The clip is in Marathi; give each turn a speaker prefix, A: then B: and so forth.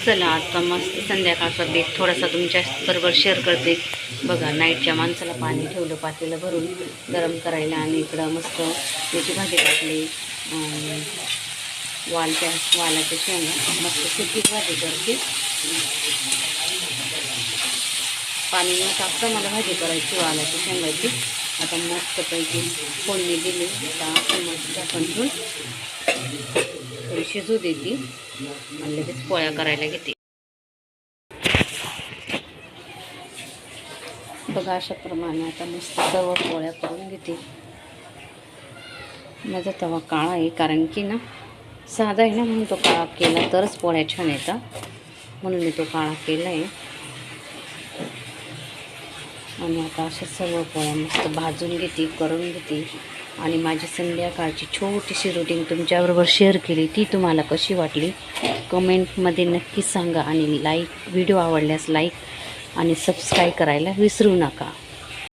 A: चला आता मस्त संध्याकाळचा बेत थोडासा तुमच्या बरोबर शेअर करते. बघा नाईटच्या माणसाला पाणी ठेवलं पातेलं भरून गरम करायला आणि इकडं मस्त याची भाजी टाकली. वालाच्या शेंगा मस्त सुकी भाजी करते. पाणी न टाकता मला भाजी करायची वालाच्या शेंगाची. आता मस्तपैकी फोडणी दिली. आता मस्त आपण थोडी शिजू देते आणि लगेच पोळ्या करायला घेते. बघा अशा प्रमाणे आता मस्त सर्व पोळ्या करून घेते. माझा तवा काळा आहे कारण की ना साधा आहे ना, म्हणून तो काळा केला तरच पोळ्या छान येतात, म्हणून मी तो काळा केला आहे. आणि आता अशा सर्व पोळ्या मस्त भाजून घेते, करून घेते. आणि माझी संध्याकाळची छोटीशी रुटीन तुमच्याबरोबर शेअर केली. ती तुम्हाला कशी वाटली कमेंटमध्ये नक्की सांगा. आणि व्हिडिओ आवडल्यास लाईक आणि सबस्क्राईब करायला विसरू नका.